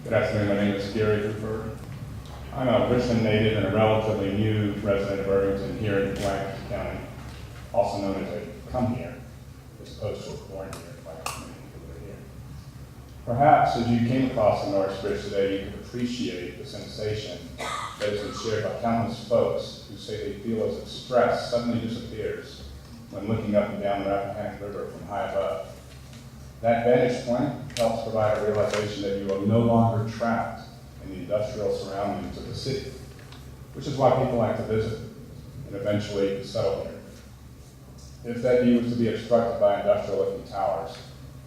Good afternoon, my name is Hooper. I'm a Richmond native and a relatively new resident of Irvington here in Lancaster County, also known as a come here, as opposed to a born here, like many people are here. Perhaps as you came across the Norris Bridge today, you could appreciate the sensation that has been shared by countless folks who say they feel as if stress suddenly disappears when looking up and down the Rappahannock River from high above. That vantage point helps provide a realization that you are no longer trapped in the industrial surroundings of the city, which is why people like to visit and eventually settle here. If that view is to be obstructed by industrial-looking towers,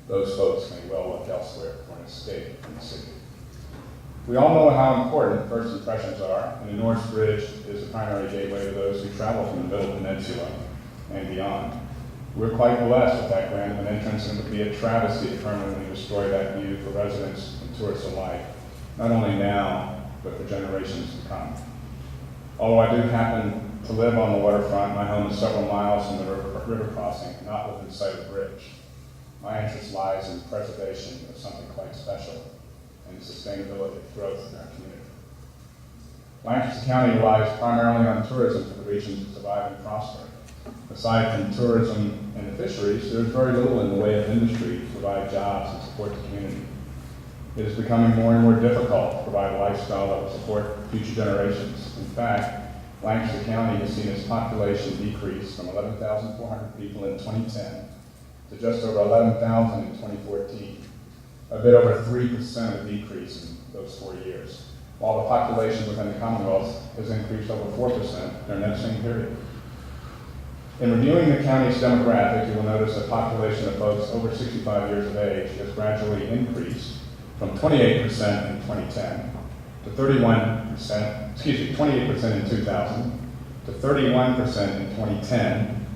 those folks may well look elsewhere for an escape from the city. We all know how important first impressions are, and the Norris Bridge is the primary gateway to those who travel from the Middle Peninsula and beyond. We're quite blessed with that grand of an entrance, and it would be a travesty to permanently destroy that view for residents and tourists alike, not only now, but for generations to come. Although I do happen to live on the waterfront, my home is several miles from the river crossing, not within sight of the bridge. My interest lies in preservation of something quite special and the sustainability of growth in our community. Lancaster County relies primarily on tourism for the region to survive and prosper. Aside from tourism and the fisheries, there's very little in the way of industry to provide jobs and support the community. It is becoming more and more difficult to provide a lifestyle that will support future generations. In fact, Lancaster County has seen its population decrease from 11,400 people in 2010 to just over 11,000 in 2014, a bit over 3% of decrease in those 4 years, while the population within the Commonwealth has increased over 4% during that same period. In reviewing the county's demographic, you will notice the population of folks over 65 years of age has gradually increased from 28% in 2010 to 28% in 2000 to 31% in 2010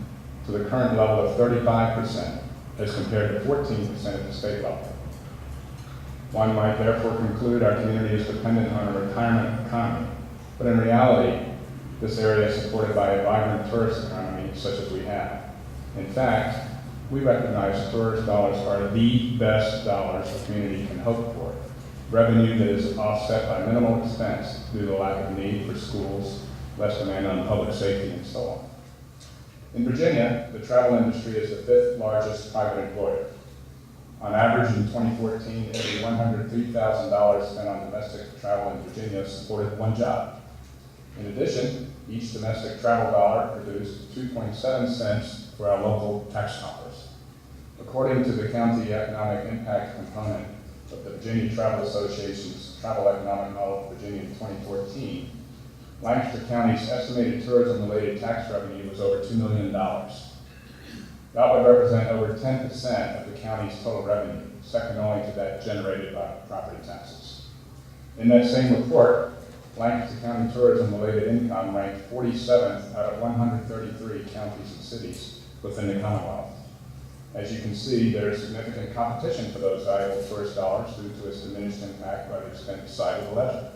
to the current level of 35% as compared to 14% at the state level. One might therefore conclude our community is dependent on a retirement economy, but in reality, this area is supported by a vibrant tourist economy such as we have. In fact, we recognize tourist dollars are the best dollars a community can hope for. Revenue that is offset by minimal expense due to the lack of need for schools, less demand on public safety, and so on. In Virginia, the travel industry is the 5th largest private employer. On average, in 2014, every $103,000 spent on domestic travel in Virginia supported one job. In addition, each domestic travel dollar produced 2.7 cents for our local tax coffers. According to the county economic impact component of the Virginia Travel Association's Travel Economic Model for Virginia in 2014, Lancaster County's estimated tourism-related tax revenue was over $2 million. That would represent over 10% of the county's total revenue, second only to that generated by property taxes. In that same report, Lancaster County tourism-related income ranked 47th out of 133 counties and cities within the Commonwealth. As you can see, there is significant competition for those valuable tourist dollars due to its diminished impact by the expense side of the ledger.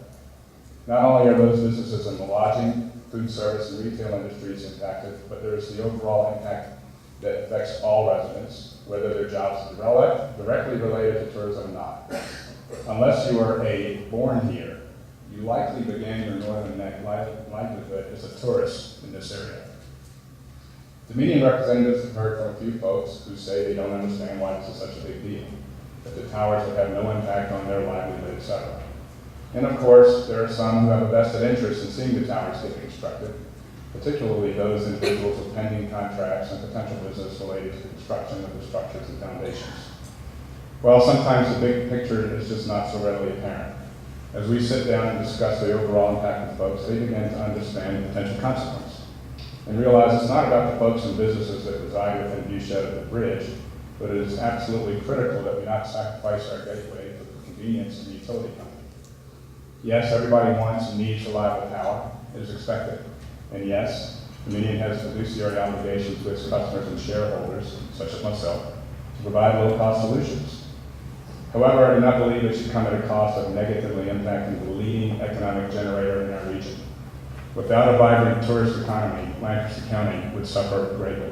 Not only are those businesses in the lodging, food service, and retail industries impacted, but there is the overall impact that affects all residents, whether their jobs are directly related to tourism or not. Unless you are born here, you likely began your northern neck livelihood as a tourist in this area. The meeting representatives have heard from a few folks who say they don't understand why this is such a big deal, that the towers would have no impact on their livelihood, etc. And of course, there are some who have a vested interest in seeing the towers get constructed, particularly those individuals with pending contracts and potential business related to the construction of the structures and foundations. Well, sometimes the big picture is just not so readily apparent. As we sit down and discuss the overall impact of folks, they begin to understand the potential consequence and realize it's not about the folks and businesses that reside within viewshed of the bridge, but it is absolutely critical that we not sacrifice our gateway for the convenience of the utility company. Yes, everybody wants and needs reliable power. It is expected. And yes, the Dominion has fiduciary obligations to its customers and shareholders, such as myself, to provide low-cost solutions. However, I do not believe it should come at a cost of negatively impacting the leading economic generator in our region. Without a vibrant tourist economy, Lancaster County would suffer greatly.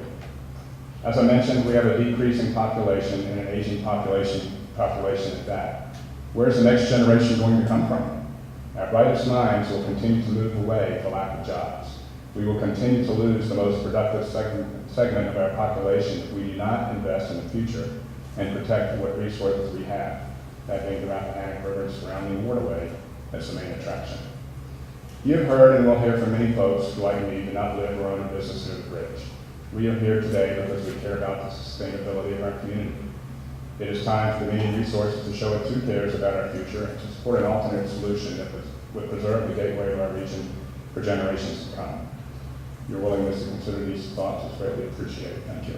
As I mentioned, we have a decreasing population and an aging population at that. Where's the next generation going to come from? Our brightest minds will continue to move away for lack of jobs. We will continue to lose the most productive segment of our population if we do not invest in the future and protect what resources we have, that being the Rappahannock River and surrounding waterway as the main attraction. You have heard and will hear from many folks who, like me, do not live or own a business near the bridge. We are here today because we care about the sustainability of our community. It is time for the media resources to show it too cares about our future and to support an alternate solution that would preserve the gateway of our region for generations to come. Your willingness to consider these thoughts is greatly appreciated. Thank you.